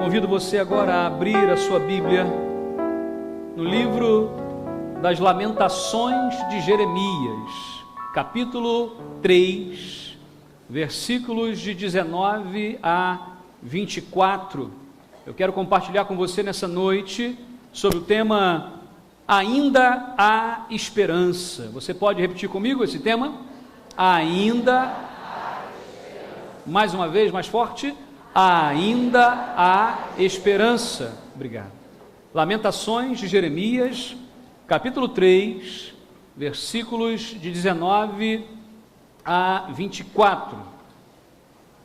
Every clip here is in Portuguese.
Convido você agora a abrir a sua Bíblia no livro das Lamentações de Jeremias, capítulo 3, versículos de 19 a 24. Eu quero compartilhar com você nessa noite sobre o tema Ainda há Esperança. Você pode repetir comigo esse tema? Ainda há esperança. Mais uma vez, mais forte. Ainda há esperança. Obrigado. Lamentações de Jeremias, capítulo 3, versículos de 19 a 24.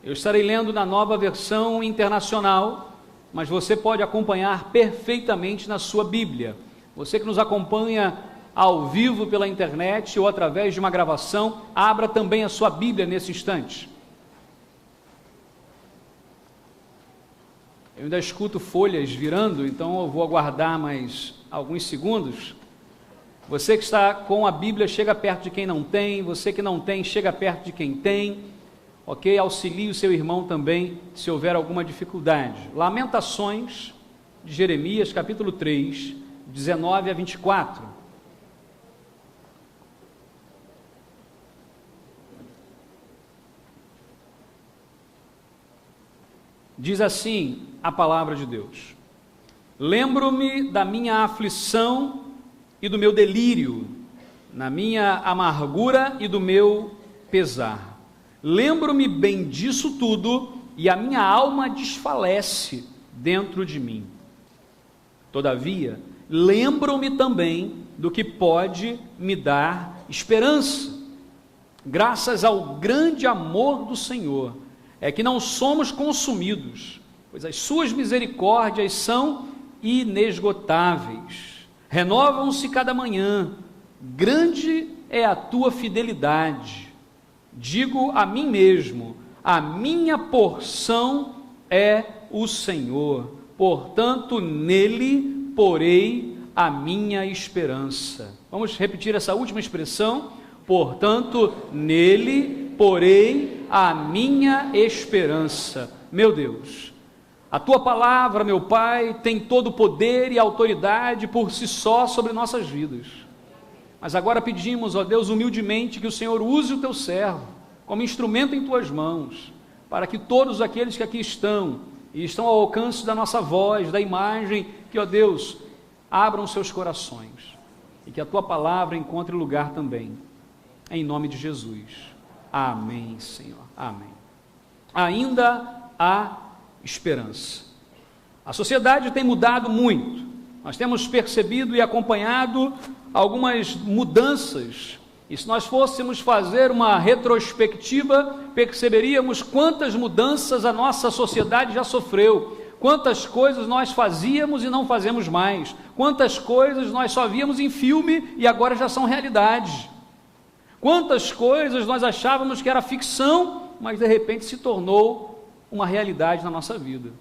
Eu estarei lendo na Nova Versão Internacional, mas você pode acompanhar perfeitamente na sua Bíblia. Você que nos acompanha ao vivo pela internet ou através de uma gravação, abra também a sua Bíblia nesse instante. Eu ainda escuto folhas virando, então eu vou aguardar mais alguns segundos. Você que está com a Bíblia, chega perto de quem não tem. Você que não tem, chega perto de quem tem. Ok? Auxilie o seu irmão também, se houver alguma dificuldade. Lamentações de Jeremias, capítulo 3, 19 a 24. Diz assim a palavra de Deus: lembro-me da minha aflição e do meu delírio, na minha amargura e do meu pesar. Lembro-me bem disso tudo e a minha alma desfalece dentro de mim. Todavia, lembro-me também do que pode me dar esperança. Graças ao grande amor do Senhor, é que não somos consumidos, pois as suas misericórdias são inesgotáveis. Renovam-se cada manhã. Grande é a tua fidelidade. Digo a mim mesmo, a minha porção é o Senhor. Portanto, nele porei a minha esperança. Vamos repetir essa última expressão. Portanto, nele porei a minha esperança. Meu Deus, a tua palavra, meu Pai, tem todo o poder e autoridade por si só sobre nossas vidas. Mas agora pedimos, ó Deus, humildemente, que o Senhor use o teu servo como instrumento em tuas mãos, para que todos aqueles que aqui estão e estão ao alcance da nossa voz, da imagem, que, ó Deus, abram seus corações e que a tua palavra encontre lugar também, em nome de Jesus. Amém, Senhor. Amém. Ainda há esperança. A sociedade tem mudado muito. Nós temos percebido e acompanhado algumas mudanças. E se nós fôssemos fazer uma retrospectiva, perceberíamos quantas mudanças a nossa sociedade já sofreu. Quantas coisas nós fazíamos e não fazemos mais. Quantas coisas nós só víamos em filme e agora já são realidade. Quantas coisas nós achávamos que era ficção, mas de repente se tornou uma realidade na nossa vida.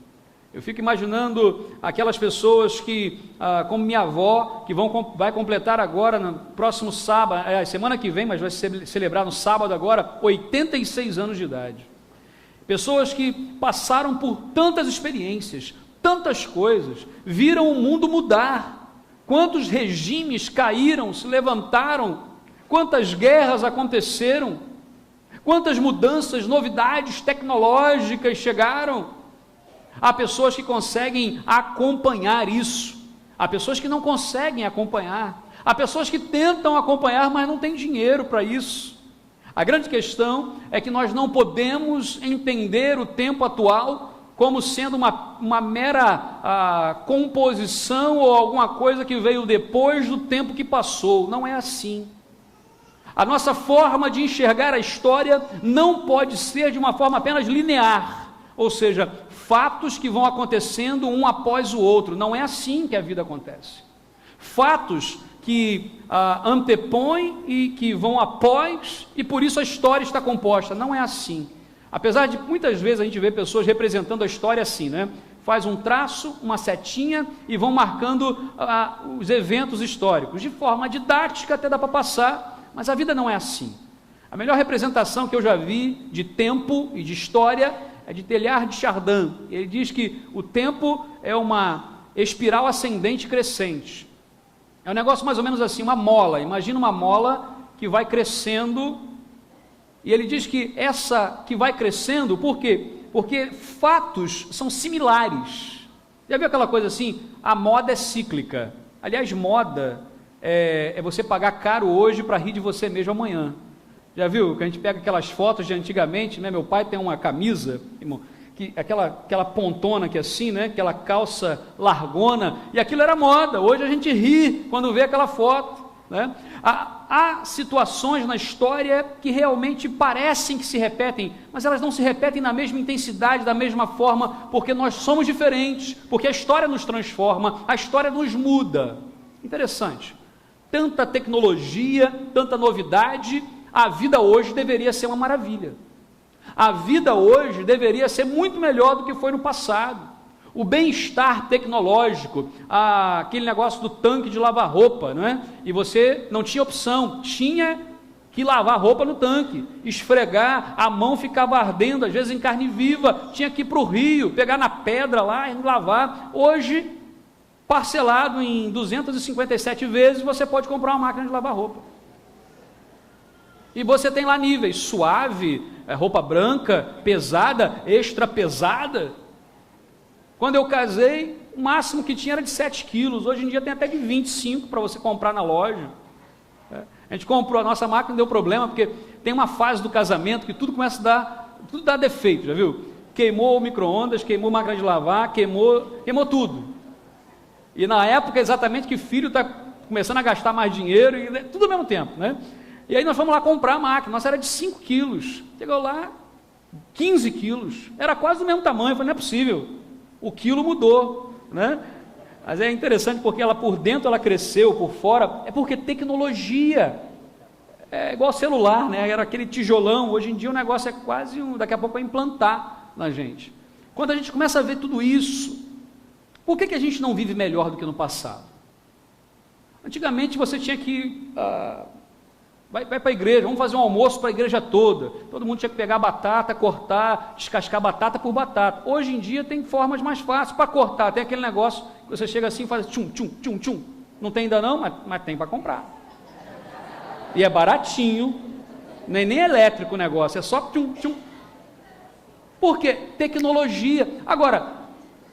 Eu fico imaginando aquelas pessoas que, como minha avó, que vai completar agora, no próximo sábado, semana que vem, mas vai celebrar no sábado agora, 86 anos de idade. Pessoas que passaram por tantas experiências, tantas coisas, viram o mundo mudar. Quantos regimes caíram, se levantaram, quantas guerras aconteceram, quantas mudanças, novidades tecnológicas chegaram. Há pessoas que conseguem acompanhar isso, há pessoas que não conseguem acompanhar, há pessoas que tentam acompanhar, mas não têm dinheiro para isso. A grande questão é que nós não podemos entender o tempo atual como sendo uma mera composição ou alguma coisa que veio depois do tempo que passou. Não é assim. A nossa forma de enxergar a história não pode ser de uma forma apenas linear, ou seja, fatos que vão acontecendo um após o outro. Não é assim que a vida acontece. Fatos que antepõem e que vão após, e por isso a história está composta. Não é assim. Apesar de muitas vezes a gente ver pessoas representando a história assim, né? Faz um traço, uma setinha e vão marcando os eventos históricos. De forma didática até dá para passar, mas a vida não é assim. A melhor representação que eu já vi de tempo e de história é de Teilhard de Chardin. Ele diz que o tempo é uma espiral ascendente crescente. É um negócio mais ou menos assim, uma mola. Imagina uma mola que vai crescendo, e ele diz que essa que vai crescendo, por quê? Porque fatos são similares. Já viu aquela coisa assim? A moda é cíclica. Aliás, moda é você pagar caro hoje para rir de você mesmo amanhã. Já viu? Que a gente pega aquelas fotos de antigamente, né? Meu pai tem uma camisa, irmão, que aquela pontona que assim, né? Aquela calça largona, e aquilo era moda. Hoje a gente ri quando vê aquela foto, né? Há situações na história que realmente parecem que se repetem, mas elas não se repetem na mesma intensidade, da mesma forma, porque nós somos diferentes, porque a história nos transforma, a história nos muda. Interessante. Tanta tecnologia, tanta novidade, a vida hoje deveria ser uma maravilha. A vida hoje deveria ser muito melhor do que foi no passado. O bem-estar tecnológico, aquele negócio do tanque de lavar roupa, não é? E você não tinha opção, tinha que lavar roupa no tanque, esfregar, a mão ficava ardendo, às vezes em carne viva, tinha que ir para o rio, pegar na pedra lá e lavar. Hoje, parcelado em 257 vezes, você pode comprar uma máquina de lavar roupa. E você tem lá níveis, suave, roupa branca, pesada, extra pesada. Quando eu casei, o máximo que tinha era de 7 quilos, hoje em dia tem até de 25 para você comprar na loja. A gente comprou a nossa máquina, deu problema, porque tem uma fase do casamento que tudo começa a dar, tudo dá defeito, já viu? Queimou o micro-ondas, queimou a máquina de lavar, queimou tudo. E na época exatamente que filho está começando a gastar mais dinheiro, e tudo ao mesmo tempo, né? E aí nós fomos lá comprar a máquina, nossa era de 5 quilos, chegou lá, 15 quilos, era quase do mesmo tamanho, eu falei, não é possível. O quilo mudou, né? Mas é interessante porque ela por dentro ela cresceu, por fora, é porque tecnologia, é igual celular, né? Era aquele tijolão, hoje em dia o negócio é quase, daqui a pouco vai implantar na gente. Quando a gente começa a ver tudo isso, por que a gente não vive melhor do que no passado? Antigamente você tinha que, vai para a igreja, vamos fazer um almoço para a igreja toda, todo mundo tinha que pegar batata, cortar, descascar batata por batata. Hoje em dia tem formas mais fáceis para cortar, tem aquele negócio que você chega assim e faz tchum, tchum, tchum, tchum, não tem ainda não, mas tem para comprar, e é baratinho, nem elétrico o negócio, é só tchum, tchum. Por quê? Tecnologia. Agora,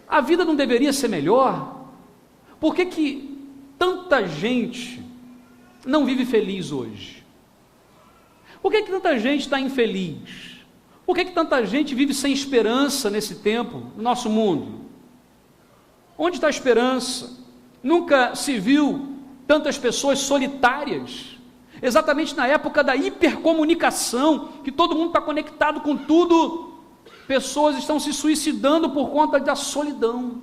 a vida não deveria ser melhor? Por que tanta gente não vive feliz hoje? Por que tanta gente está infeliz? Por que tanta gente vive sem esperança nesse tempo, no nosso mundo? Onde está a esperança? Nunca se viu tantas pessoas solitárias, exatamente na época da hipercomunicação, que todo mundo está conectado com tudo, pessoas estão se suicidando por conta da solidão,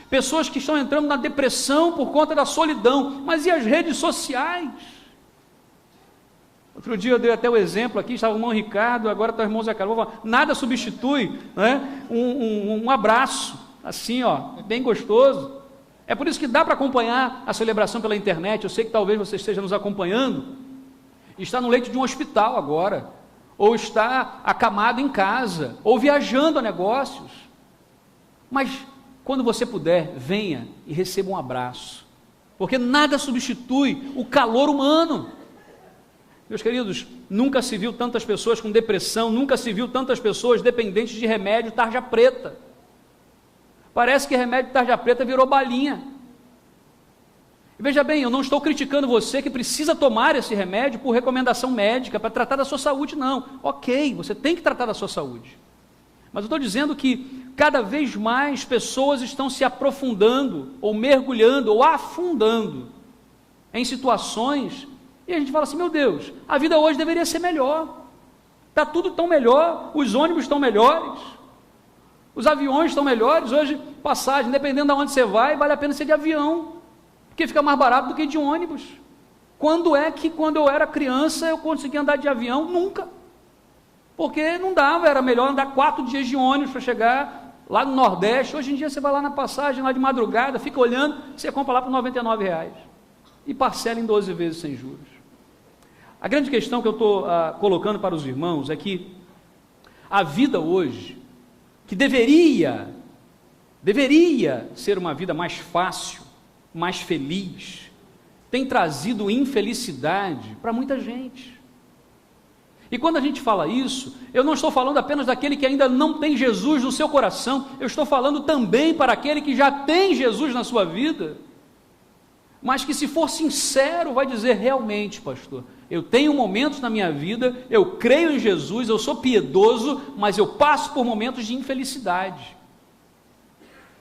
pessoas que estão entrando na depressão por conta da solidão. Mas e as redes sociais? Outro dia eu dei até o exemplo aqui, estava o irmão Ricardo, agora está o irmão Zé Carlos, nada substitui, né, um abraço, assim, ó, bem gostoso. É por isso que dá para acompanhar a celebração pela internet. Eu sei que talvez você esteja nos acompanhando, está no leito de um hospital agora, ou está acamado em casa, ou viajando a negócios, mas quando você puder, venha e receba um abraço, porque nada substitui o calor humano. Meus queridos, nunca se viu tantas pessoas com depressão, nunca se viu tantas pessoas dependentes de remédio tarja preta. Parece que remédio tarja preta virou balinha. E veja bem, eu não estou criticando você que precisa tomar esse remédio por recomendação médica para tratar da sua saúde, não. Ok, você tem que tratar da sua saúde. Mas eu estou dizendo que cada vez mais pessoas estão se aprofundando, ou mergulhando, ou afundando em situações, e a gente fala assim, meu Deus, a vida hoje deveria ser melhor, está tudo tão melhor, os ônibus estão melhores, os aviões estão melhores, hoje passagem, dependendo de onde você vai, vale a pena ser de avião, porque fica mais barato do que de ônibus. Quando é que quando eu era criança eu conseguia andar de avião? Nunca, porque não dava, era melhor andar 4 dias de ônibus para chegar lá no Nordeste. Hoje em dia você vai lá na passagem, lá de madrugada, fica olhando, você compra lá por R$99, e parcela em 12 vezes sem juros. A grande questão que eu estou colocando para os irmãos é que a vida hoje que deveria ser uma vida mais fácil, mais feliz, tem trazido infelicidade para muita gente. E quando a gente fala isso, eu não estou falando apenas daquele que ainda não tem Jesus no seu coração, eu estou falando também para aquele que já tem Jesus na sua vida, mas que, se for sincero, vai dizer: realmente, pastor, eu tenho momentos na minha vida, eu creio em Jesus, eu sou piedoso, mas eu passo por momentos de infelicidade,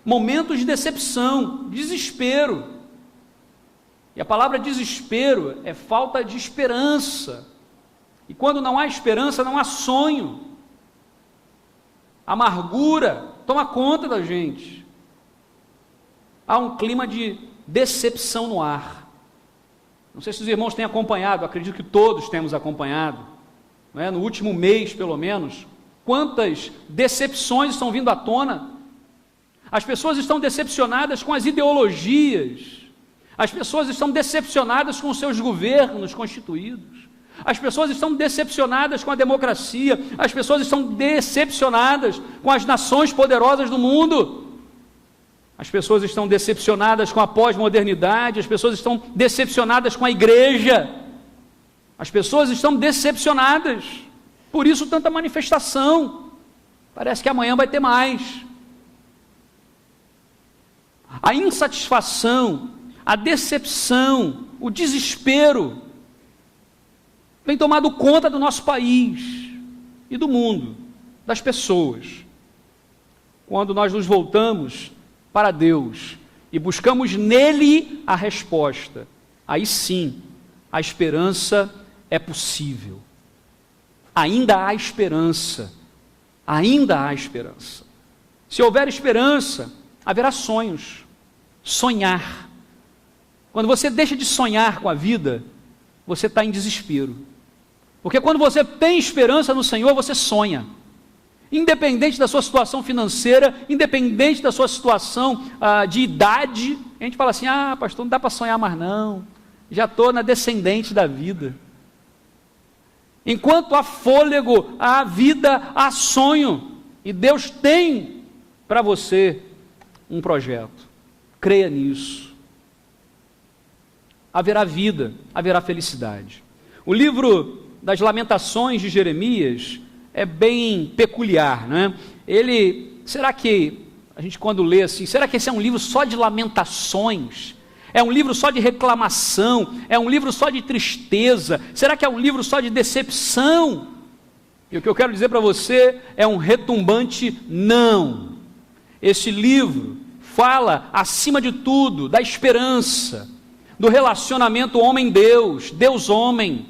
momentos de decepção, desespero. E a palavra desespero é falta de esperança. E quando não há esperança, não há sonho. A amargura toma conta da gente. Há um clima de decepção no ar. Não sei se os irmãos têm acompanhado, acredito que todos temos acompanhado, não é? No último mês, pelo menos, quantas decepções estão vindo à tona. As pessoas estão decepcionadas com as ideologias. As pessoas estão decepcionadas com os seus governos constituídos. As pessoas estão decepcionadas com a democracia. As pessoas estão decepcionadas com as nações poderosas do mundo. As pessoas estão decepcionadas com a pós-modernidade. As pessoas estão decepcionadas com a igreja. As pessoas estão decepcionadas. Por isso tanta manifestação. Parece que amanhã vai ter mais. A insatisfação, a decepção, o desespero tem tomado conta do nosso país e do mundo, das pessoas. Quando nós nos voltamos para Deus e buscamos nele a resposta, aí sim, a esperança é possível. Ainda há esperança, ainda há esperança. Se houver esperança, haverá sonhos, sonhar. Quando você deixa de sonhar com a vida, você está em desespero. Porque quando você tem esperança no Senhor, você sonha. Independente da sua situação financeira, independente da sua situação de idade, a gente fala assim: ah, pastor, não dá para sonhar mais não, já estou na descendente da vida. Enquanto há fôlego, há vida, há sonho, e Deus tem para você um projeto. Creia nisso. Haverá vida, haverá felicidade. O livro das Lamentações de Jeremias é bem peculiar, né? Será que a gente, quando lê assim, será que esse é um livro só de lamentações? É um livro só de reclamação? É um livro só de tristeza? Será que é um livro só de decepção? E o que eu quero dizer para você é um retumbante não. Esse livro fala, acima de tudo, da esperança, do relacionamento homem-Deus, Deus-homem,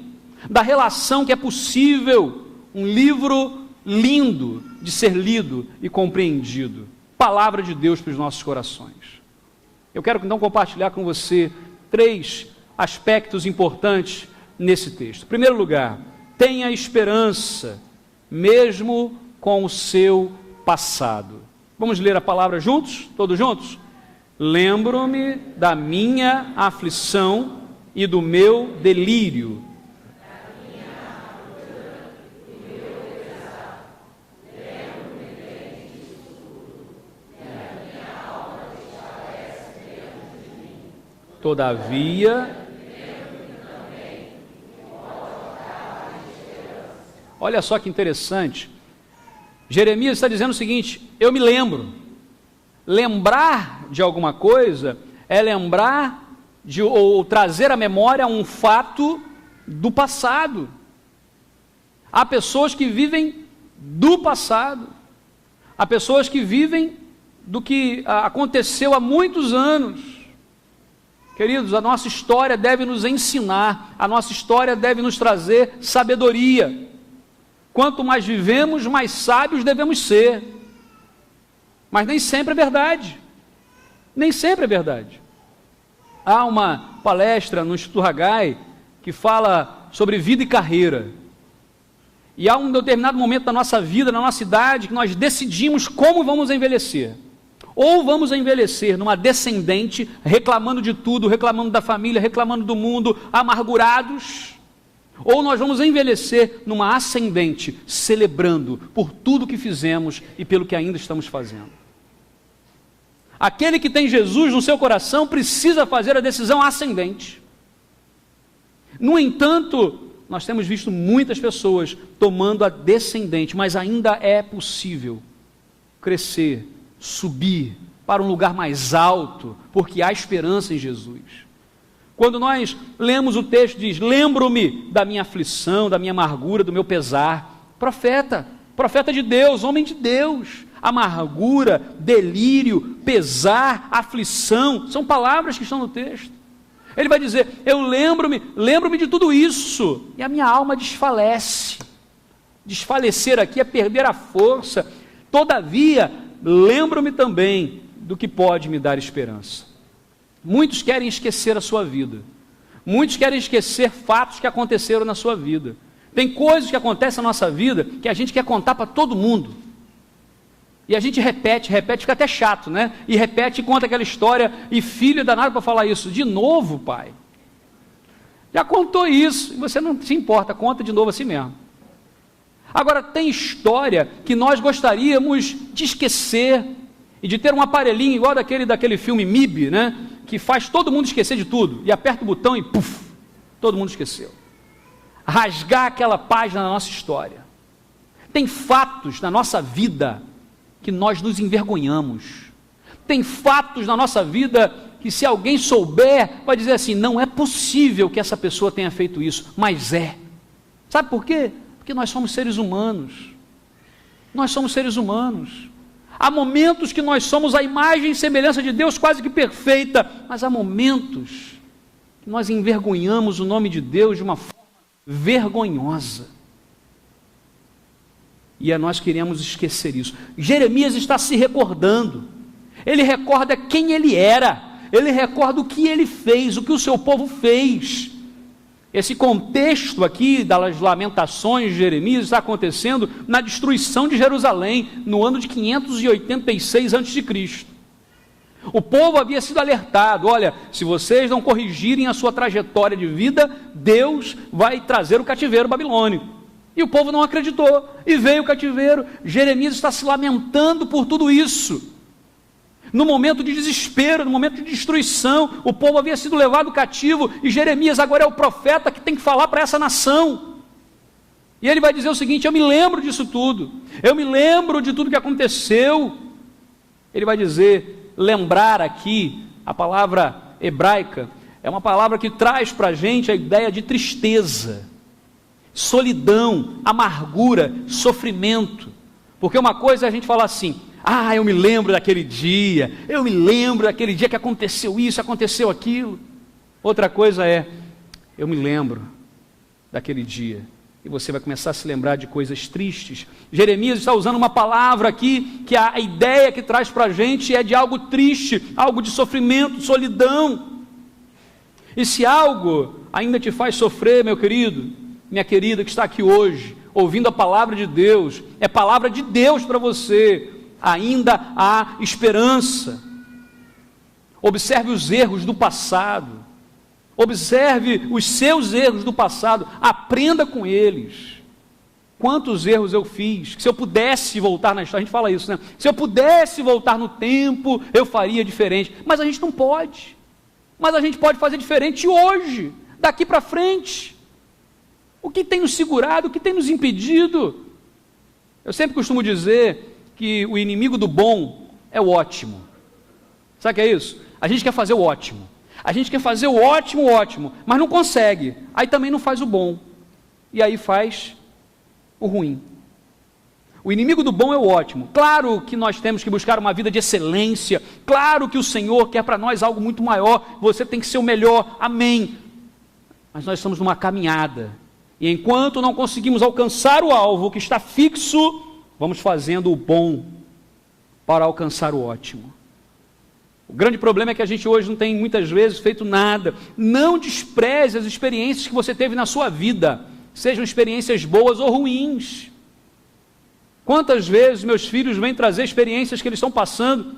da relação que é possível. Um livro lindo de ser lido e compreendido. Palavra de Deus para os nossos corações. Eu quero então compartilhar com você 3 aspectos importantes nesse texto. Em primeiro lugar, tenha esperança, mesmo com o seu passado. Vamos ler a palavra juntos? Todos juntos? Lembro-me da minha aflição e do meu delírio. Todavia, olha só que interessante, Jeremias está dizendo o seguinte: eu me lembro. Lembrar de alguma coisa é lembrar ou trazer à memória um fato do passado. Há pessoas que vivem do passado, há pessoas que vivem do que aconteceu há muitos anos. Queridos, a nossa história deve nos ensinar, a nossa história deve nos trazer sabedoria. Quanto mais vivemos, mais sábios devemos ser. Mas nem sempre é verdade. Nem sempre é verdade. Há uma palestra no Instituto Haggai que fala sobre vida e carreira. E há um determinado momento da nossa vida, na nossa idade, que nós decidimos como vamos envelhecer. Ou vamos envelhecer numa descendente, reclamando de tudo, reclamando da família, reclamando do mundo, amargurados. ou nós vamos envelhecer numa ascendente, celebrando por tudo que fizemos e pelo que ainda estamos fazendo. Aquele que tem Jesus no seu coração precisa fazer a decisão ascendente. No entanto, nós temos visto muitas pessoas tomando a descendente, mas ainda é possível crescer, subir para um lugar mais alto, porque há esperança em Jesus. Quando nós lemos o texto, diz: lembro-me da minha aflição, da minha amargura, do meu pesar. Profeta de Deus, homem de Deus. Amargura, delírio, pesar, aflição, são palavras que estão no texto. Ele vai dizer: eu lembro-me de tudo isso, e a minha alma desfalece. Desfalecer aqui é perder a força. Todavia, lembro-me também do que pode me dar esperança. Muitos querem esquecer a sua vida. Muitos querem esquecer fatos que aconteceram na sua vida. Tem coisas que acontecem na nossa vida que a gente quer contar para todo mundo. E a gente repete, fica até chato, né? E repete e conta aquela história, e filho é danado para falar isso. De novo, pai? Já contou isso, e você não se importa, conta de novo assim mesmo. Agora, tem história que nós gostaríamos de esquecer, e de ter um aparelhinho igual daquele filme MIB, né? Que faz todo mundo esquecer de tudo, e aperta o botão e puf, todo mundo esqueceu. Rasgar aquela página da nossa história. Tem fatos na nossa vida que nós nos envergonhamos. Tem fatos na nossa vida que, se alguém souber, vai dizer assim: não é possível que essa pessoa tenha feito isso, mas é. Sabe por quê? Porque nós somos seres humanos. Nós somos seres humanos. Há momentos que nós somos a imagem e semelhança de Deus quase que perfeita, mas há momentos que nós envergonhamos o nome de Deus de uma forma vergonhosa. E nós queremos esquecer isso. Jeremias está se recordando. Ele recorda quem ele era. Ele recorda o que ele fez, o que o seu povo fez. Esse contexto aqui das lamentações de Jeremias está acontecendo na destruição de Jerusalém, no ano de 586 a.C. O povo havia sido alertado: olha, se vocês não corrigirem a sua trajetória de vida, Deus vai trazer o cativeiro babilônico. E o povo não acreditou, e veio o cativeiro. Jeremias está se lamentando por tudo isso. No momento de desespero, no momento de destruição, o povo havia sido levado cativo, e Jeremias agora é o profeta que tem que falar para essa nação. E ele vai dizer o seguinte: eu me lembro disso tudo, eu me lembro de tudo que aconteceu. Ele vai dizer, lembrar aqui, a palavra hebraica, é uma palavra que traz para a gente a ideia de tristeza, solidão, amargura, sofrimento. Porque uma coisa é a gente falar assim: ah, eu me lembro daquele dia, que aconteceu isso, aconteceu aquilo. Outra coisa é: eu me lembro daquele dia, e você vai começar a se lembrar de coisas tristes. Jeremias está usando uma palavra aqui, que a ideia que traz para a gente é de algo triste, algo de sofrimento, solidão. E se algo ainda te faz sofrer, meu querido, minha querida, que está aqui hoje, ouvindo a palavra de Deus, é palavra de Deus para você, ainda há esperança. Observe os erros do passado, observe os seus erros do passado, aprenda com eles. Quantos erros eu fiz, que se eu pudesse voltar na história, a gente fala isso, né? Se eu pudesse voltar no tempo, eu faria diferente, mas a gente não pode. Mas a gente pode fazer diferente hoje, daqui para frente. O que tem nos segurado, o que tem nos impedido? Eu sempre costumo dizer que o inimigo do bom é o ótimo. Sabe o que é isso? A gente quer fazer o ótimo. A gente quer fazer o ótimo, mas não consegue. Aí também não faz o bom. E aí faz o ruim. O inimigo do bom é o ótimo. Claro que nós temos que buscar uma vida de excelência. Claro que o Senhor quer para nós algo muito maior. Você tem que ser o melhor. Amém. Mas nós estamos numa caminhada. E enquanto não conseguimos alcançar o alvo que está fixo, vamos fazendo o bom para alcançar o ótimo. O grande problema é que a gente hoje não tem muitas vezes feito nada. Não despreze as experiências que você teve na sua vida, sejam experiências boas ou ruins. Quantas vezes meus filhos vêm trazer experiências que eles estão passando,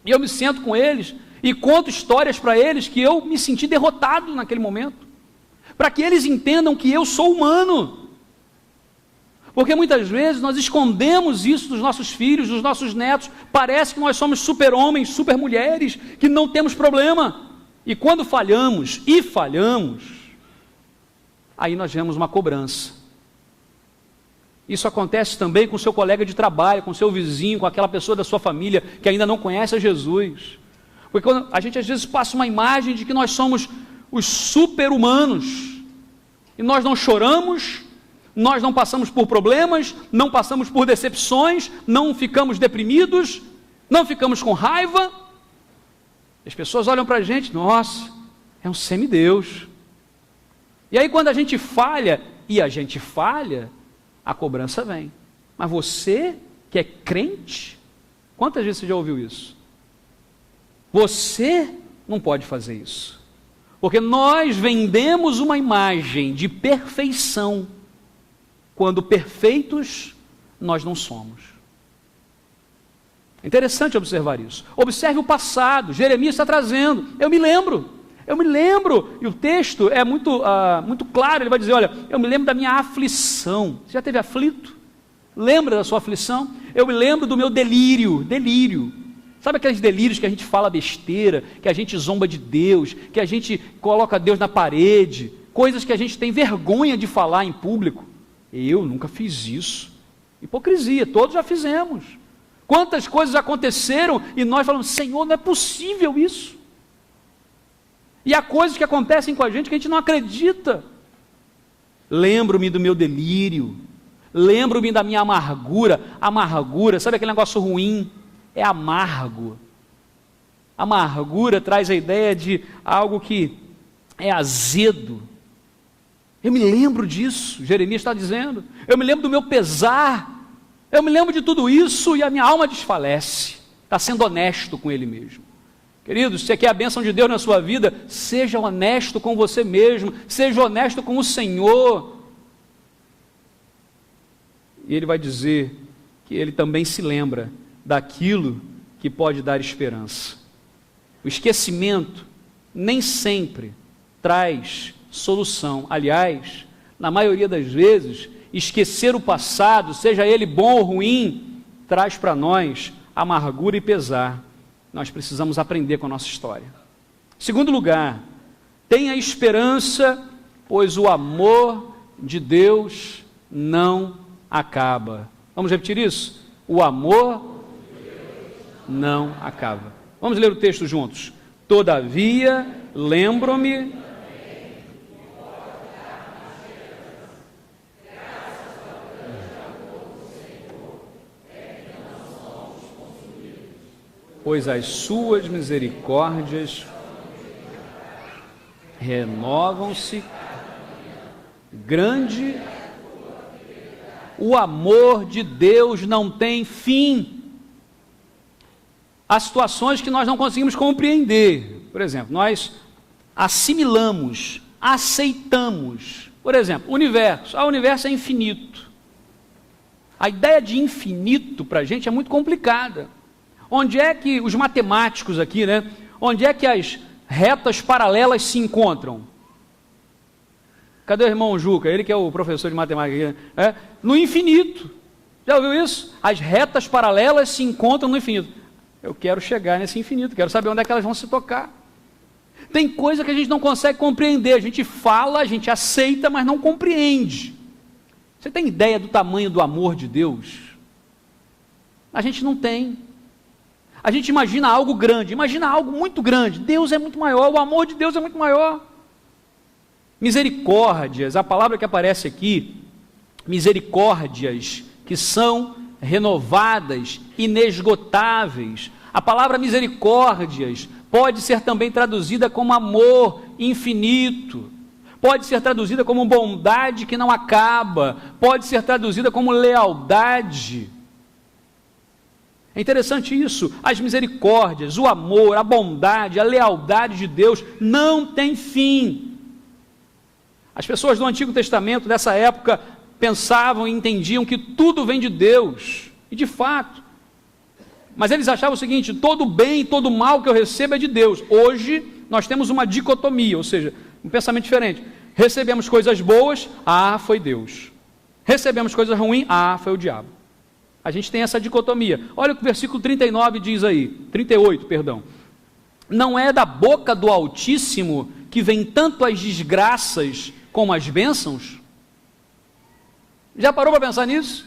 e eu me sento com eles e conto histórias para eles que eu me senti derrotado naquele momento. para que eles entendam que eu sou humano. Porque muitas vezes nós escondemos isso dos nossos filhos, dos nossos netos. Parece que nós somos super-homens, super-mulheres, que não temos problema. E quando falhamos, aí nós vemos uma cobrança. Isso acontece também com o seu colega de trabalho, com o seu vizinho, com aquela pessoa da sua família que ainda não conhece a Jesus. Porque quando a gente às vezes passa uma imagem de que nós somos os super-humanos, e nós não choramos, nós não passamos por problemas, não passamos por decepções, não ficamos deprimidos, não ficamos com raiva. As pessoas olham para a gente, nossa, é um semideus. E aí quando a gente falha, a cobrança vem. Mas você que é crente, quantas vezes você já ouviu isso? Você não pode fazer isso. Porque nós vendemos uma imagem de perfeição, quando perfeitos nós não somos. É interessante observar isso. Observe o passado. Jeremias está trazendo. Eu me lembro, e o texto é muito claro. Ele vai dizer, olha, eu me lembro da minha aflição. Você já teve aflito? Lembra da sua aflição? Eu me lembro do meu delírio. Sabe aqueles delírios que a gente fala besteira, que a gente zomba de Deus, que a gente coloca Deus na parede, coisas que a gente tem vergonha de falar em público? Eu nunca fiz isso. Hipocrisia, todos já fizemos. Quantas coisas aconteceram e nós falamos, Senhor, não é possível isso. E há coisas que acontecem com a gente que a gente não acredita. Lembro-me do meu delírio, lembro-me da minha amargura. Amargura, sabe aquele negócio ruim? É amargo. Amargura traz a ideia de algo que é azedo. Eu me lembro disso, Jeremias está dizendo. Eu me lembro do meu pesar. Eu me lembro de tudo isso e a minha alma desfalece. Está sendo honesto com ele mesmo. Queridos, se você quer a bênção de Deus na sua vida, seja honesto com você mesmo, seja honesto com o Senhor. E ele vai dizer que ele também se lembra daquilo que pode dar esperança. O esquecimento nem sempre traz solução. Aliás, na maioria das vezes, esquecer o passado, seja ele bom ou ruim, traz para nós amargura e pesar. Nós precisamos aprender com a nossa história. Segundo lugar, tenha esperança, pois o amor de Deus não acaba. Vamos repetir isso? O amor não acaba. Vamos ler o texto juntos. Todavia, lembro-me pois as suas misericórdias renovam-se, grande, o amor de Deus não tem fim. Há situações que nós não conseguimos compreender. Por exemplo, nós assimilamos, aceitamos. Por exemplo, o universo. O universo é infinito. A ideia de infinito para a gente é muito complicada. Onde é que os matemáticos aqui, onde é que as retas paralelas se encontram? Cadê o irmão Juca? Ele que é o professor de matemática aqui, no infinito. Já ouviu isso? As retas paralelas se encontram no infinito. Eu quero chegar nesse infinito, quero saber onde é que elas vão se tocar. Tem coisa que a gente não consegue compreender, a gente fala, a gente aceita, mas não compreende. Você tem ideia do tamanho do amor de Deus? A gente não tem. A gente imagina algo grande, imagina algo muito grande. Deus é muito maior, o amor de Deus é muito maior. Misericórdias, a palavra que aparece aqui, misericórdias que são renovadas, inesgotáveis. A palavra misericórdias pode ser também traduzida como amor infinito, pode ser traduzida como bondade que não acaba, pode ser traduzida como lealdade. É interessante isso, as misericórdias, o amor, a bondade, a lealdade de Deus não tem fim. As pessoas do Antigo Testamento, dessa época, pensavam e entendiam que tudo vem de Deus, e de fato, mas eles achavam o seguinte, todo bem e todo mal que eu recebo é de Deus. Hoje, nós temos uma dicotomia, ou seja, um pensamento diferente. Recebemos coisas boas, foi Deus. Recebemos coisas ruins, foi o diabo. A gente tem essa dicotomia. Olha o que o versículo 39 diz aí, 38, perdão. Não é da boca do Altíssimo que vem tanto as desgraças como as bênçãos? Já parou para pensar nisso?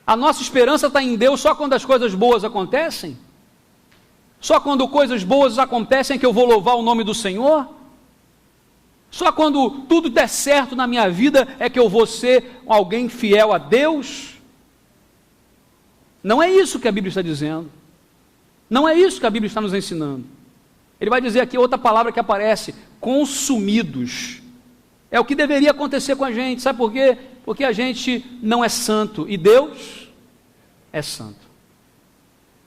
A nossa esperança está em Deus só quando as coisas boas acontecem? Só quando coisas boas acontecem que eu vou louvar o nome do Senhor? Só quando tudo der certo na minha vida é que eu vou ser alguém fiel a Deus? Não é isso que a Bíblia está dizendo. Não é isso que a Bíblia está nos ensinando. Ele vai dizer aqui outra palavra que aparece: consumidos. É o que deveria acontecer com a gente. Sabe por quê? Porque a gente não é santo e Deus é santo.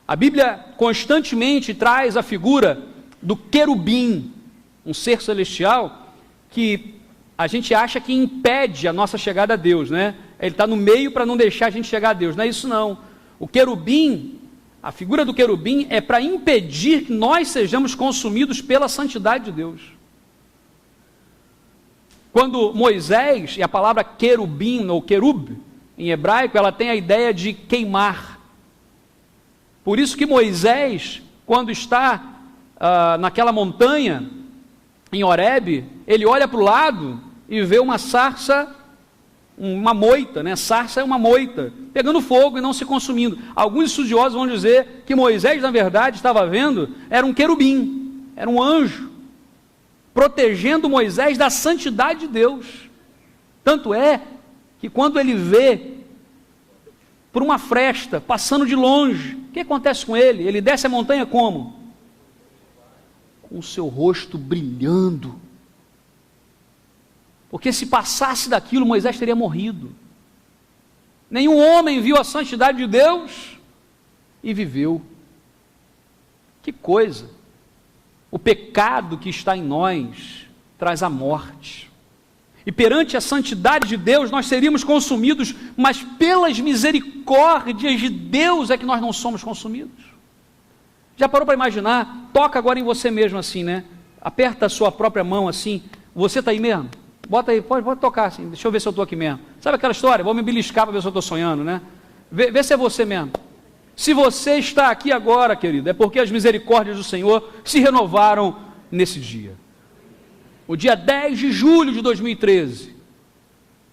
A Bíblia constantemente traz a figura do querubim, um ser celestial que a gente acha que impede a nossa chegada a Deus, né? Ele está no meio para não deixar a gente chegar a Deus. Não é isso não. O querubim, a figura do querubim é para impedir que nós sejamos consumidos pela santidade de Deus. Quando Moisés, e a palavra querubim ou querub, em hebraico, ela tem a ideia de queimar. Por isso que Moisés, quando está naquela montanha, em Horebe, ele olha para o lado e vê uma sarça, uma moita, né? Sarça é uma moita, pegando fogo e não se consumindo. Alguns estudiosos vão dizer que Moisés, na verdade, estava vendo, era um querubim, era um anjo, protegendo Moisés da santidade de Deus. Tanto é que quando ele vê por uma fresta, passando de longe, o que acontece com ele? Ele desce a montanha como? Com o seu rosto brilhando. Porque se passasse daquilo, Moisés teria morrido. Nenhum homem viu a santidade de Deus e viveu. Que coisa! O pecado que está em nós traz a morte. E perante a santidade de Deus, nós seríamos consumidos, mas pelas misericórdias de Deus é que nós não somos consumidos. Já parou para imaginar? Toca agora em você mesmo assim, né? Aperta a sua própria mão assim. Você está aí mesmo? Bota aí, pode tocar assim. Deixa eu ver se eu estou aqui mesmo. Sabe aquela história? Vou me beliscar para ver se eu estou sonhando, né? Vê se é você mesmo. Se você está aqui agora, querido, é porque as misericórdias do Senhor se renovaram nesse dia. O dia 10 de julho de 2013,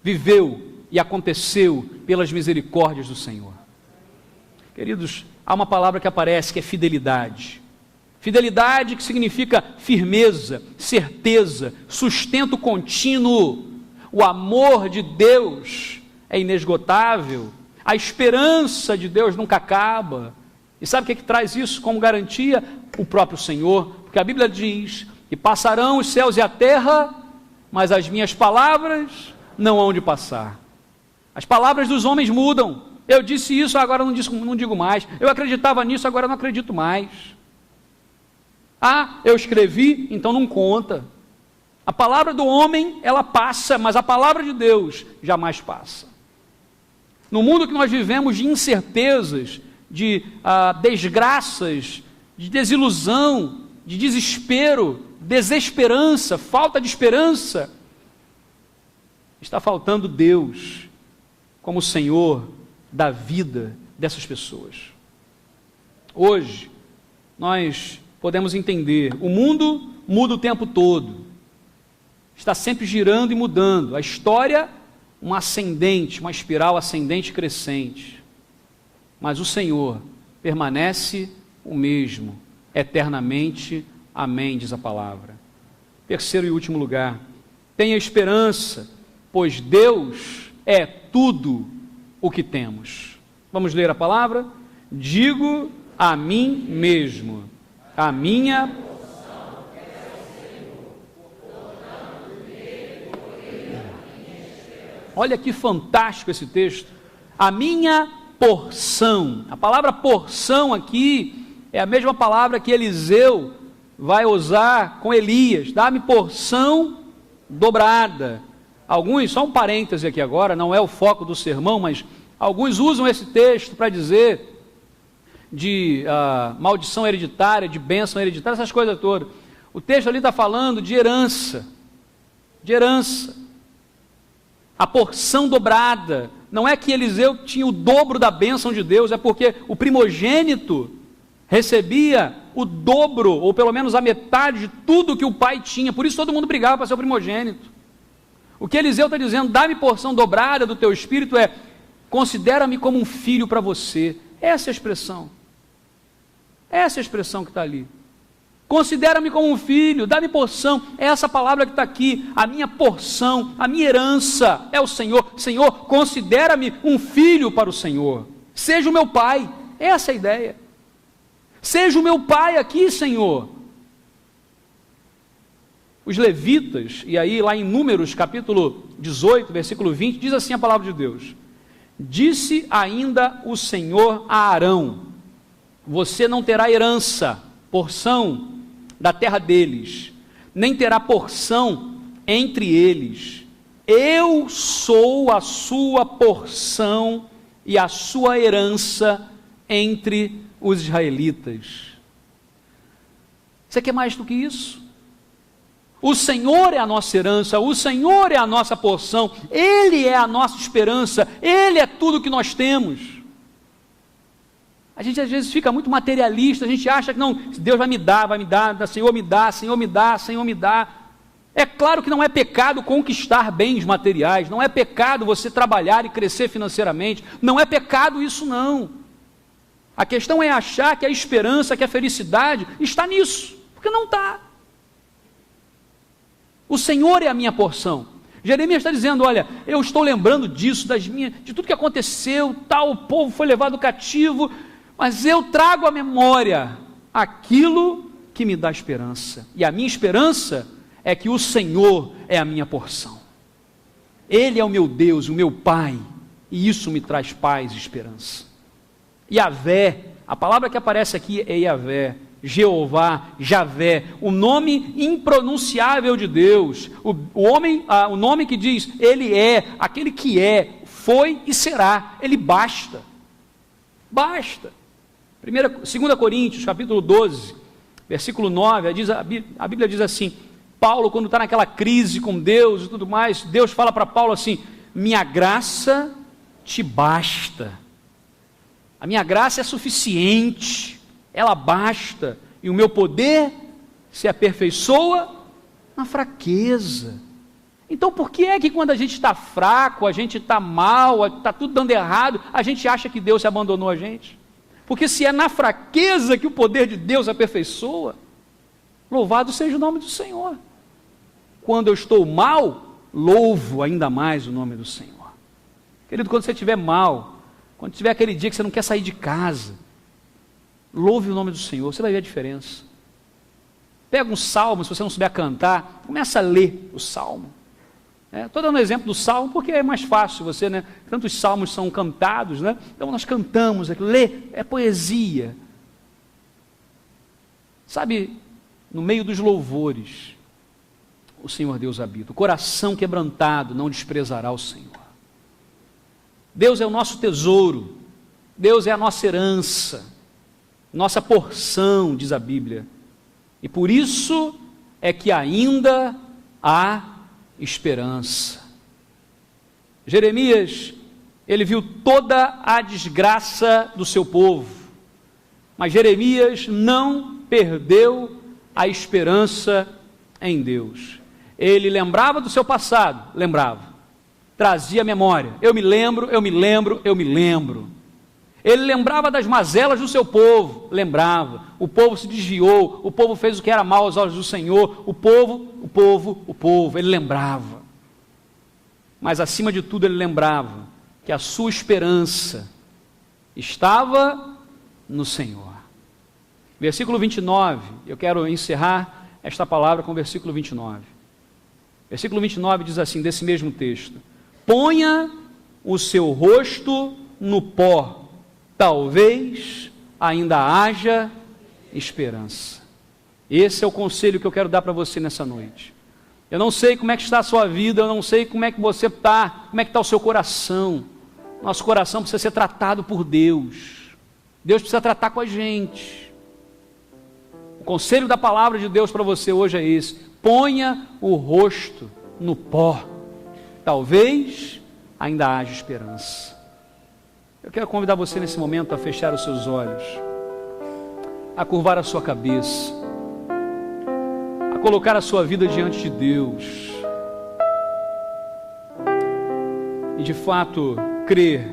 viveu e aconteceu pelas misericórdias do Senhor. Queridos, há uma palavra que aparece que é fidelidade. Fidelidade que significa firmeza, certeza, sustento contínuo. O amor de Deus é inesgotável. A esperança de Deus nunca acaba. E sabe o que traz isso como garantia? O próprio Senhor. Porque a Bíblia diz que passarão os céus e a terra, mas as minhas palavras não hão de passar. As palavras dos homens mudam. Eu disse isso, agora não digo mais. Eu acreditava nisso, agora não acredito mais. Eu escrevi, então não conta. A palavra do homem, ela passa, mas a palavra de Deus jamais passa. No mundo que nós vivemos de incertezas, de desgraças, de desilusão, de desespero, desesperança, falta de esperança, está faltando Deus como Senhor da vida dessas pessoas. Hoje, nós podemos entender, o mundo muda o tempo todo, está sempre girando e mudando, a história, uma ascendente, uma espiral ascendente e crescente, mas o Senhor permanece o mesmo, eternamente, amém, diz a palavra. Terceiro e último lugar, tenha esperança, pois Deus é tudo o que temos. Vamos ler a palavra? Digo a mim mesmo, a minha olha que fantástico esse texto, a minha porção. A palavra porção aqui é a mesma palavra que Eliseu vai usar com Elias, dá-me porção dobrada. Alguns, só um parêntese aqui agora, não é o foco do sermão, mas alguns usam esse texto para dizer de maldição hereditária, de bênção hereditária, essas coisas todas. O texto ali está falando de herança. de herança. A porção dobrada. Não é que Eliseu tinha o dobro da bênção de Deus, é porque o primogênito recebia o dobro, ou pelo menos a metade de tudo que o pai tinha. Por isso todo mundo brigava para ser o primogênito. O que Eliseu está dizendo, dá-me porção dobrada do teu espírito, é: considera-me como um filho para você. Essa é a expressão. Essa é a expressão que está ali. Considera-me como um filho, dá-me porção. É essa palavra que está aqui. A minha porção, a minha herança é o Senhor. Senhor, considera-me um filho para o Senhor. Seja o meu pai. Essa é a ideia. Seja o meu pai aqui, Senhor. Os levitas, e aí lá em Números capítulo 18, versículo 20, diz assim a palavra de Deus: disse ainda o Senhor a Arão: você não terá herança, porção da terra deles, nem terá porção entre eles. Eu sou a sua porção e a sua herança entre os israelitas. Você quer mais do que isso? O Senhor é a nossa herança, o Senhor é a nossa porção, Ele é a nossa esperança, Ele é tudo que nós temos. A gente às vezes fica muito materialista, a gente acha que não, Deus vai me dar, Senhor me dá, Senhor me dá, Senhor me dá. É claro que não é pecado conquistar bens materiais, não é pecado você trabalhar e crescer financeiramente, não é pecado isso não. A questão é achar que a esperança, que a felicidade está nisso, porque não está. O Senhor é a minha porção. Jeremias está dizendo: olha, eu estou lembrando disso, de tudo que aconteceu, tal, o povo foi levado cativo, mas eu trago à memória aquilo que me dá esperança. E a minha esperança é que o Senhor é a minha porção. Ele é o meu Deus, o meu Pai, e isso me traz paz e esperança. Yahvé, a palavra que aparece aqui é Yahvé, Jeová, Javé, o nome impronunciável de Deus, o nome que diz, Ele é, aquele que é, foi e será, Ele basta. Basta. 2 Coríntios, capítulo 12, versículo 9, a Bíblia diz assim: Paulo, quando está naquela crise com Deus e tudo mais, Deus fala para Paulo assim: minha graça te basta. A minha graça é suficiente, ela basta, e o meu poder se aperfeiçoa na fraqueza. Então por que é que quando a gente está fraco, a gente está mal, está tudo dando errado, a gente acha que Deus se abandonou a gente? Porque se é na fraqueza que o poder de Deus aperfeiçoa, louvado seja o nome do Senhor. Quando eu estou mal, louvo ainda mais o nome do Senhor. Querido, quando você estiver mal, quando tiver aquele dia que você não quer sair de casa, louve o nome do Senhor, você vai ver a diferença. Pega um salmo, se você não souber cantar, começa a ler o salmo. Estou dando um exemplo do salmo porque é mais fácil você, né? Tantos salmos são cantados, né? Então nós cantamos, ler é poesia. Sabe, no meio dos louvores, o Senhor Deus habita. O coração quebrantado não desprezará o Senhor. Deus é o nosso tesouro, Deus é a nossa herança, nossa porção, diz a Bíblia. E por isso é que ainda há esperança. Jeremias, ele viu toda a desgraça do seu povo, mas Jeremias não perdeu a esperança em Deus. Ele lembrava do seu passado, trazia a memória, eu me lembro. Ele lembrava das mazelas do seu povo, o povo se desviou, o povo fez o que era mal aos olhos do Senhor, o povo, ele lembrava. Mas acima de tudo ele lembrava que a sua esperança estava no Senhor. Versículo 29, eu quero encerrar esta palavra com o versículo 29. Versículo 29 diz assim, desse mesmo texto: ponha o seu rosto no pó, talvez ainda haja esperança. Esse é o conselho que eu quero dar para você nessa noite. Eu não sei como é que está a sua vida, eu não sei como é que você está, como é que está o seu coração. Nosso coração precisa ser tratado por Deus. Deus precisa tratar com a gente. O conselho da palavra de Deus para você hoje é esse: ponha o rosto no pó, talvez ainda haja esperança. Eu quero convidar você nesse momento a fechar os seus olhos, a curvar a sua cabeça, a colocar a sua vida diante de Deus e de fato crer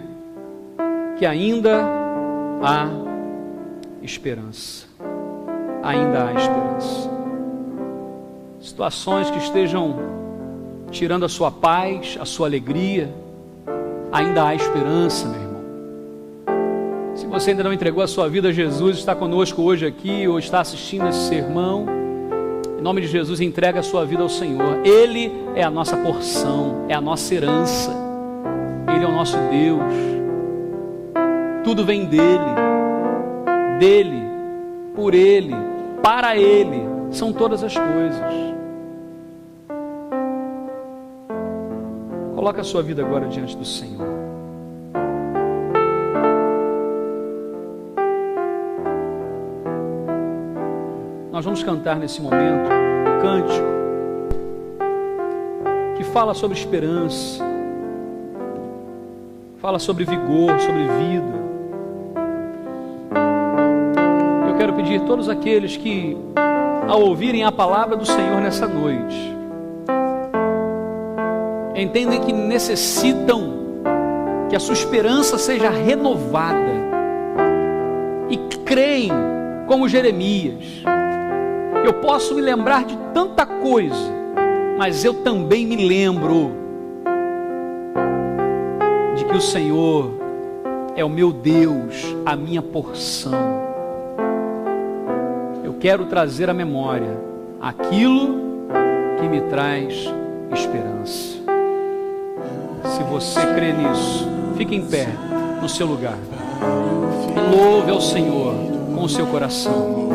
que ainda há esperança. Ainda há esperança. Situações que estejam tirando a sua paz, a sua alegria, ainda há esperança, meu irmão. Se você ainda não entregou a sua vida a Jesus, está conosco hoje aqui ou está assistindo esse sermão, em nome de Jesus, entrega a sua vida ao Senhor. Ele é a nossa porção, é a nossa herança. Ele é o nosso Deus. Tudo vem dele, por Ele, para Ele, são todas as coisas. Coloca a sua vida agora diante do Senhor. Nós vamos cantar nesse momento um cântico que fala sobre esperança, fala sobre vigor, sobre vida. Eu quero pedir a todos aqueles que, ao ouvirem a palavra do Senhor nessa noite, entendem que necessitam que a sua esperança seja renovada e creem como Jeremias: eu posso me lembrar de tanta coisa, mas eu também me lembro de que o Senhor é o meu Deus, a minha porção. Eu quero trazer à memória aquilo que me traz esperança. Se você crê nisso, fique em pé no seu lugar e louve ao Senhor com o seu coração.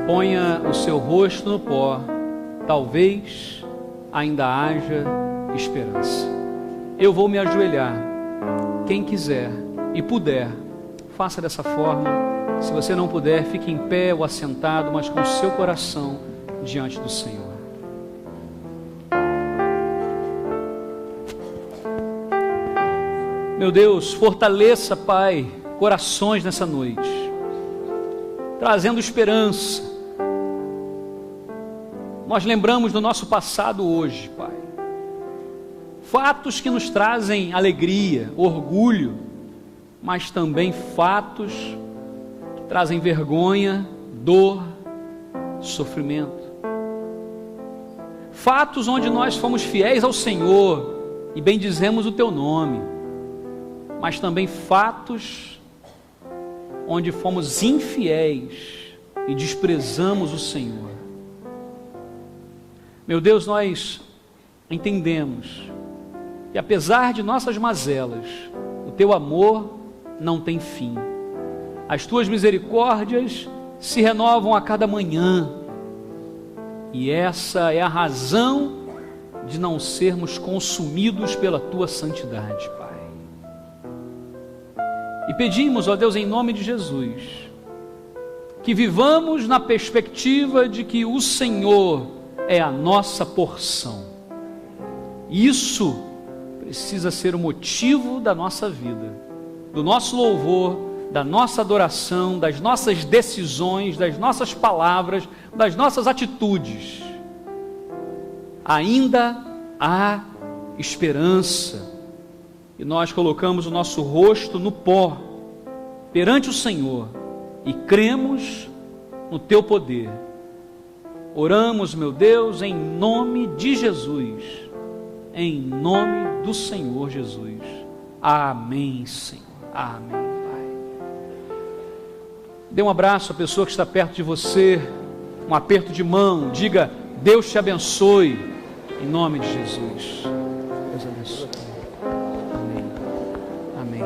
Ponha o seu rosto no pó, talvez ainda haja esperança. Eu vou me ajoelhar. Quem quiser e puder, faça dessa forma. Se você não puder, fique em pé ou assentado, mas com o seu coração diante do Senhor. Meu Deus, fortaleça, Pai, corações nessa noite, trazendo esperança. Nós lembramos do nosso passado hoje, Pai. Fatos que nos trazem alegria, orgulho, mas também fatos que trazem vergonha, dor sofrimento. Fatos onde nós fomos fiéis ao Senhor e bendizemos o teu nome, mas também fatos onde fomos infiéis e desprezamos o Senhor. Meu Deus, nós entendemos que apesar de nossas mazelas, o teu amor não tem fim. As tuas misericórdias se renovam a cada manhã. E essa é a razão de não sermos consumidos pela tua santidade, Pai. E pedimos, ó Deus, em nome de Jesus, que vivamos na perspectiva de que o Senhor é a nossa porção. Isso precisa ser o motivo da nossa vida, do nosso louvor, da nossa adoração, das nossas decisões, das nossas palavras, das nossas atitudes. Ainda há esperança, e nós colocamos o nosso rosto no pó perante o Senhor e cremos no teu poder. Oramos, meu Deus, em nome de Jesus, em nome do Senhor Jesus. Amém, Senhor. Amém. Dê um abraço à pessoa que está perto de você, um aperto de mão, diga: Deus te abençoe, em nome de Jesus. Deus abençoe. Amém. Amém.